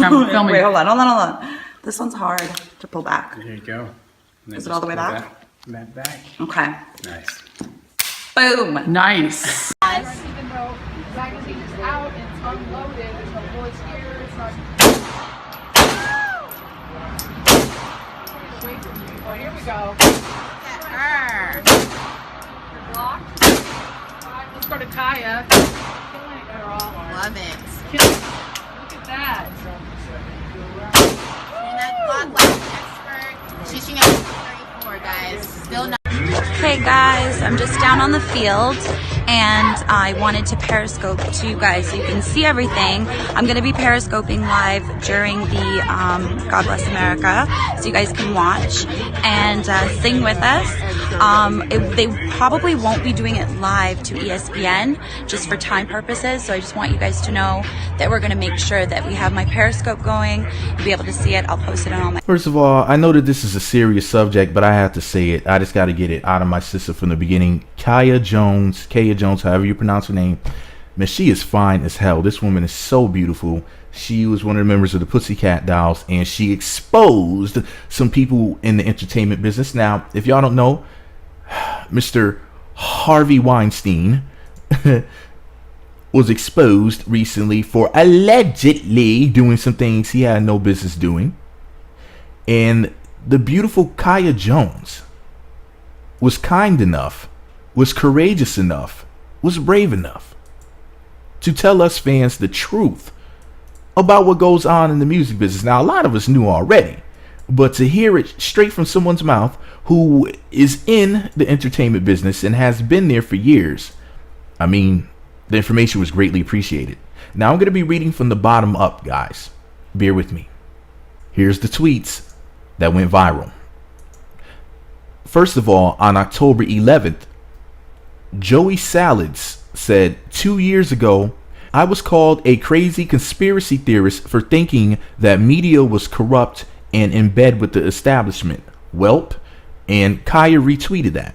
I'm filming. Wait, hold on. This one's hard to pull back. There you go. Is it all the way back? That back. Okay. Nice. Boom. Nice. Even though the magazine is out and it's unloaded, there's no bullets here, it's not. Wait for me. Oh, here we go. You're blocked. Let's go to Kaya. Killing it, girl. Love it. Look at that. And that vlog life expert. Teaching at 34, guys. Still not. Hey guys, I'm just down on the field and I wanted to periscope to you guys so you can see everything. I'm going to be periscoping live during the God Bless America so you guys can watch and sing with us. They probably won't be doing it live to ESPN just for time purposes, so I just want you guys to know that we're going to make sure that we have my periscope going. You'll be able to see it. I'll post it on all my... First of all, I know that this is a serious subject, but I have to say it. I just got to get it out of my system from the beginning. Kaya Jones, however you pronounce her name, man, she is fine as hell. This woman is so beautiful. She was one of the members of the Pussycat Dolls, and she exposed some people in the entertainment business. Now, if y'all don't know, Mr. Harvey Weinstein was exposed recently for allegedly doing some things he had no business doing. And the beautiful Kaya Jones was kind enough, was courageous enough, was brave enough to tell us fans the truth about what goes on in the music business. Now, a lot of us knew already, but to hear it straight from someone's mouth who is in the entertainment business and has been there for years, I mean, the information was greatly appreciated. Now, I'm going to be reading from the bottom up, guys. Bear with me. Here's the tweets that went viral. First of all, on October 11th, Joey Salads said, 2 years ago, I was called a crazy conspiracy theorist for thinking that media was corrupt and in bed with the establishment. Welp. And Kaya retweeted that.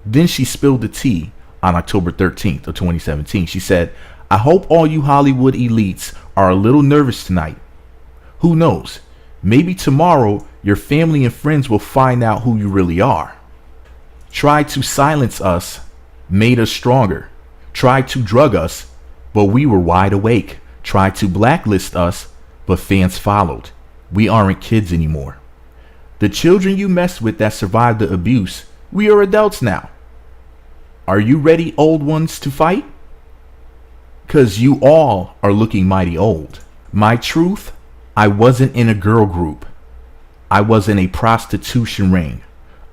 Then she spilled the tea on October 13th of 2017. She said, I hope all you Hollywood elites are a little nervous tonight. Who knows? Maybe tomorrow your family and friends will find out who you really are. Tried to silence us, made us stronger. Tried to drug us, but we were wide awake. Tried to blacklist us, but fans followed. We aren't kids anymore. The children you messed with that survived the abuse, we are adults now. Are you ready, old ones, to fight? 'Cause you all are looking mighty old. My truth, I wasn't in a girl group. I was in a prostitution ring.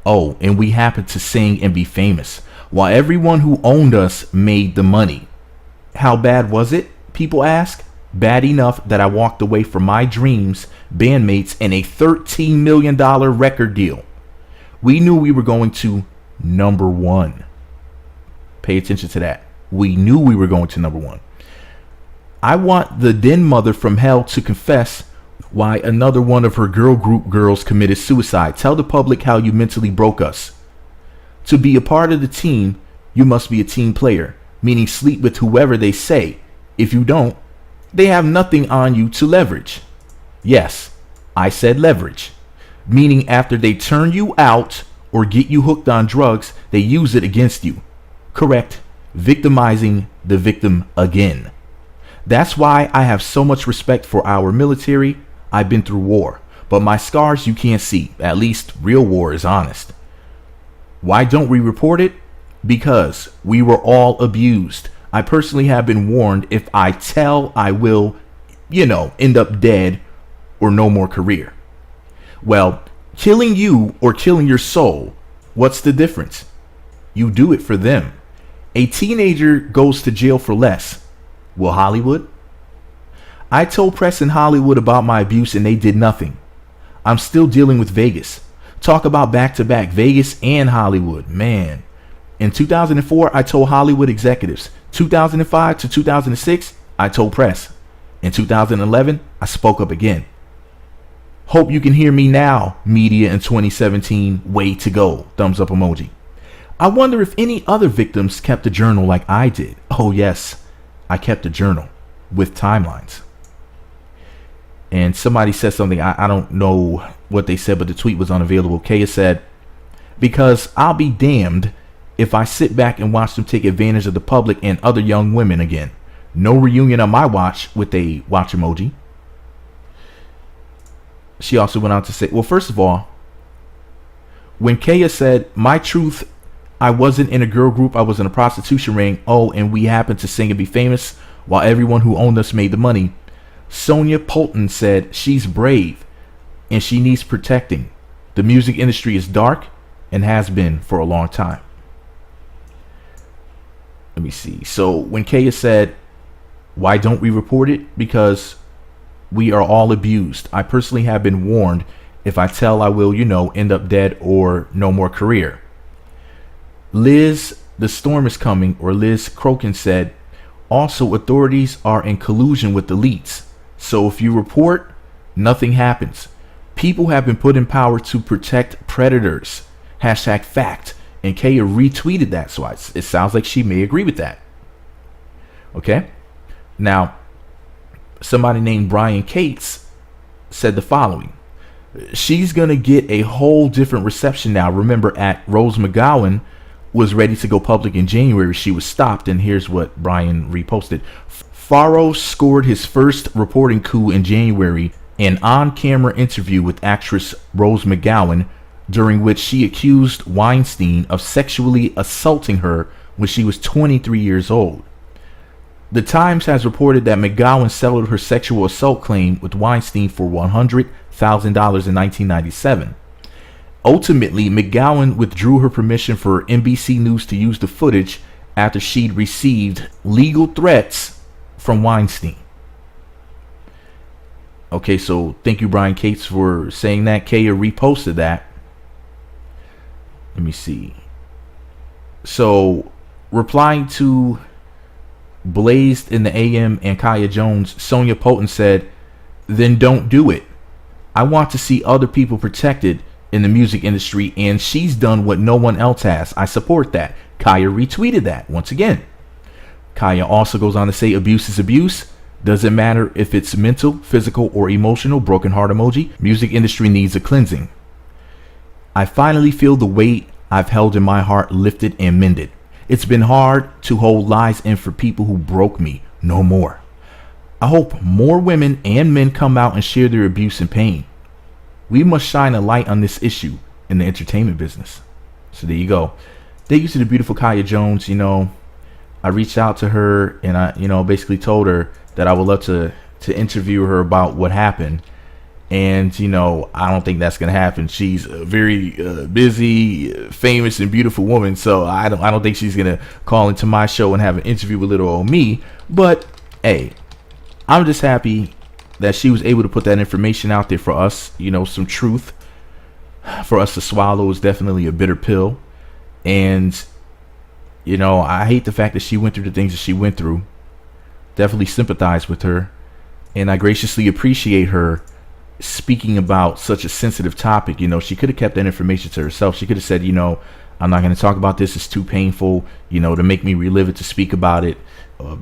Oh, and we happened to sing and be famous, while everyone who owned us made the money. How bad was it? People ask. Bad enough that I walked away from my dreams, bandmates, and a $13 million record deal. We knew we were going to number one. Pay attention to that. We knew we were going to number one. I want the den mother from hell to confess why another one of her girl group girls committed suicide. Tell the public how you mentally broke us. To be a part of the team, you must be a team player, meaning sleep with whoever they say. If you don't, they have nothing on you to leverage. Yes, I said leverage, meaning after they turn you out or get you hooked on drugs, they use it against you. Correct. Victimizing the victim again. That's why I have so much respect for our military. I've been through war, but my scars you can't see. At least real war is honest. Why don't we report it? Because we were all abused. I personally have been warned if I tell, I will, end up dead or no more career. Well, killing you or killing your soul, what's the difference? You do it for them. A teenager goes to jail for less. Will Hollywood? I told press in Hollywood about my abuse and they did nothing. I'm still dealing with Vegas. Talk about back-to-back Vegas and Hollywood. Man. In 2004, I told Hollywood executives. 2005 to 2006, I told press. In 2011, I spoke up again. Hope you can hear me now, media in 2017. Way to go. Thumbs up emoji. I wonder if any other victims kept a journal like I did. Oh yes, I kept a journal with timelines. and somebody said something. I don't know what they said, but the tweet was unavailable. Kaya said, because I'll be damned if I sit back and watch them take advantage of the public and other young women again. No reunion on my watch, with a watch emoji. She also went on to say, well, first of all, when Kaya said, my truth, I wasn't in a girl group, I was in a prostitution ring. Oh, and we happened to sing and be famous while everyone who owned us made the money. Sonia Polton said she's brave and she needs protecting. The music industry is dark and has been for a long time. Let me see. So when Kaya said, why don't we report it? Because we are all abused. I personally have been warned. If I tell, I will, end up dead or no more career. Liz, the storm is coming, or Liz Crokin said, also authorities are in collusion with elites. So if you report, nothing happens. People have been put in power to protect predators. Hashtag fact. And Kaya retweeted that. So it sounds like she may agree with that. Okay. Now, somebody named Brian Cates said the following. She's going to get a whole different reception now. Remember, at Rose McGowan was ready to go public in January. She was stopped. And here's what Brian reposted. Faro scored his first reporting coup in January, an on-camera interview with actress Rose McGowan, during which she accused Weinstein of sexually assaulting her when she was 23 years old. The Times has reported that McGowan settled her sexual assault claim with Weinstein for $100,000 in 1997. Ultimately, McGowan withdrew her permission for NBC News to use the footage after she'd received legal threats from Weinstein. Okay, so thank you, Brian Cates, for saying that. Kaya reposted that. Let me see. So, replying to Blazed in the AM and Kaya Jones, Sonia Polton said, then don't do it. I want to see other people protected in the music industry, and she's done what no one else has. I support that. Kaya retweeted that once again. Kaya also goes on to say, abuse is abuse. Doesn't matter if it's mental, physical, or emotional. Broken heart emoji. Music industry needs a cleansing. I finally feel the weight I've held in my heart lifted and mended. It's been hard to hold lies in for people who broke me. No more. I hope more women and men come out and share their abuse and pain. We must shine a light on this issue in the entertainment business. So there you go. Thank you to the beautiful Kaya Jones. I reached out to her and I, basically told her that I would love to interview her about what happened. And, I don't think that's going to happen. She's a very busy, famous, and beautiful woman. So I don't think she's going to call into my show and have an interview with little old me. But, hey, I'm just happy that she was able to put that information out there for us. Some truth for us to swallow is definitely a bitter pill. And, I hate the fact that she went through the things that she went through. Definitely sympathize with her. And I graciously appreciate her speaking about such a sensitive topic. She could have kept that information to herself. She could have said, I'm not going to talk about this. It's too painful, to make me relive it, to speak about it.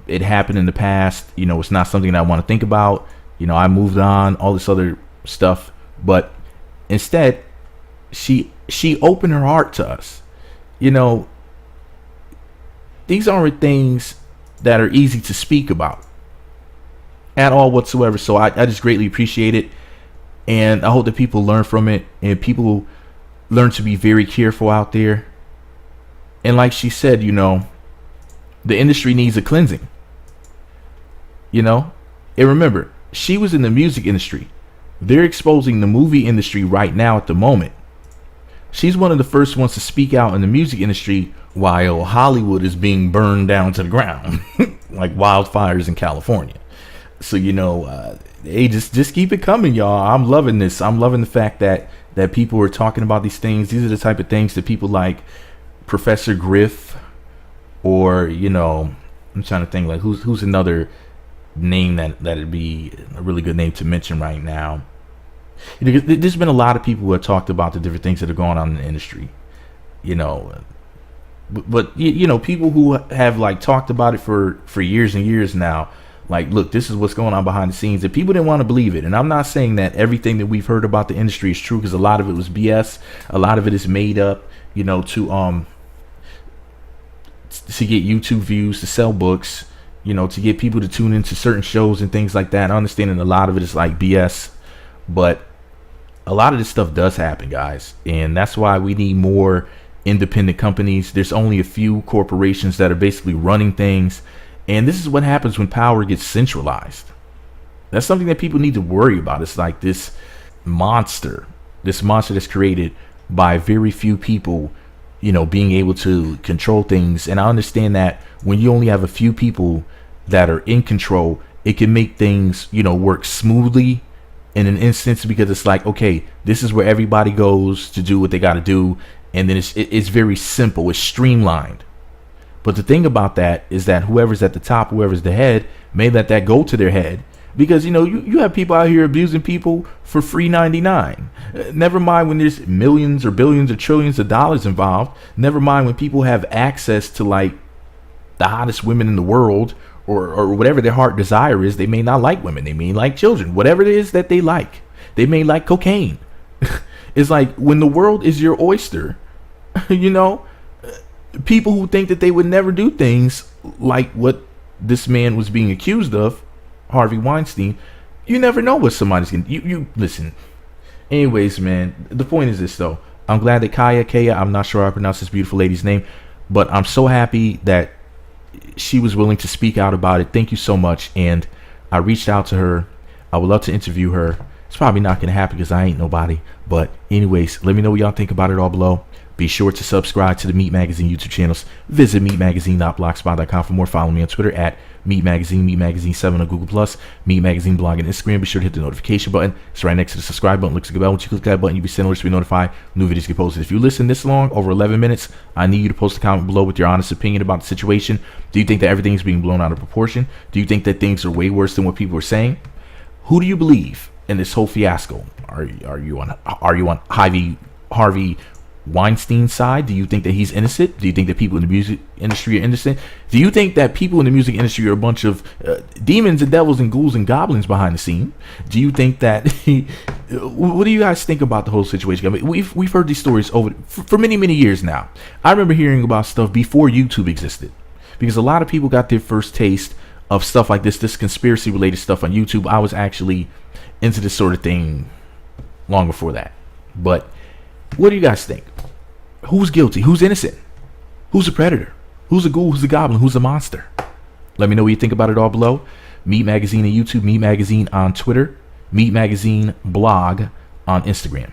It happened in the past. It's not something that I want to think about. I moved on, all this other stuff. But instead, she opened her heart to us. These aren't things that are easy to speak about at all whatsoever. So I just greatly appreciate it. And I hope that people learn from it and people learn to be very careful out there. And like she said, the industry needs a cleansing. And remember, she was in the music industry. They're exposing the movie industry right now at the moment. She's one of the first ones to speak out in the music industry while Hollywood is being burned down to the ground like wildfires in California. So, hey, just keep it coming, y'all. I'm loving this. I'm loving the fact that people are talking about these things. These are the type of things that people like Professor Griff, or, I'm trying to think, like, who's another name that'd be a really good name to mention right now. There's been a lot of people who have talked about the different things that are going on in the industry, but people who have like talked about it for years and years now, Like, look, this is what's going on behind the scenes. And people didn't want to believe it. And I'm not saying that everything that we've heard about the industry is true, because a lot of it was BS. A lot of it is made up, you know, to get YouTube views, to sell books, you know, to get people to tune into certain shows and things like that. I understand that a lot of it is like BS, but a lot of this stuff does happen, guys. And that's why we need more independent companies. There's only a few corporations that are basically running things. And this is what happens when power gets centralized. That's something that people need to worry about. It's like this monster that's created by very few people, you know, being able to control things. And I understand that when you only have a few people that are in control, it can make things, you know, work smoothly in an instance, because it's like, okay, this is where everybody goes to do what they got to do. And then it's very simple. It's streamlined. But the thing about that is that whoever's at the top, whoever's the head, may let that go to their head. Because, you know, you have people out here abusing people for free 99. Never mind when there's millions or billions or trillions of dollars involved. Never mind when people have access to, like, the hottest women in the world, or whatever their heart desire is. They may not like women. They may like children. Whatever it is that they like. They may like cocaine. It's like, when the world is your oyster, you know, people who think that they would never do things like what this man was being accused of, Harvey Weinstein, you never know what somebody's gonna. You listen. Anyways, man, the point is this, though. I'm glad that Kaya, I'm not sure how I pronounce this beautiful lady's name, but I'm so happy that she was willing to speak out about it. Thank you so much. And I reached out to her. I would love to interview her. It's probably not gonna happen because I ain't nobody. But anyways, let me know what y'all think about it all below. Be sure to subscribe to the Meat Magazine YouTube channels. Visit meatmagazine.blogspot.com for more. Follow me on Twitter at Meat Magazine, Meat Magazine 7 on Google+, Meat Magazine blog and Instagram. Be sure to hit the notification button. It's right next to the subscribe button. Looks like a bell. Once you click that button, you'll be sent alerts to be notified. New videos get posted. If you listen this long, over 11 minutes, I need you to post a comment below with your honest opinion about the situation. Do you think that everything is being blown out of proportion? Do you think that things are way worse than what people are saying? Who do you believe in this whole fiasco? Are you on Harvey Weinstein's side? Do you think that he's innocent? Do you think that people in the music industry are innocent? Do you think that people in the music industry are a bunch of demons and devils and ghouls and goblins behind the scene? Do you think that what do you guys think about the whole situation? I mean, we've heard these stories over for many years now. I remember hearing about stuff before YouTube existed, because a lot of people got their first taste of stuff like this conspiracy related stuff on YouTube. I was actually into this sort of thing long before that. But what do you guys think? Who's guilty? Who's innocent? Who's a predator? Who's a ghoul? Who's a goblin? Who's a monster? Let me know what you think about it all below. Meat Magazine on YouTube, Meat Magazine on Twitter, Meat Magazine blog on Instagram.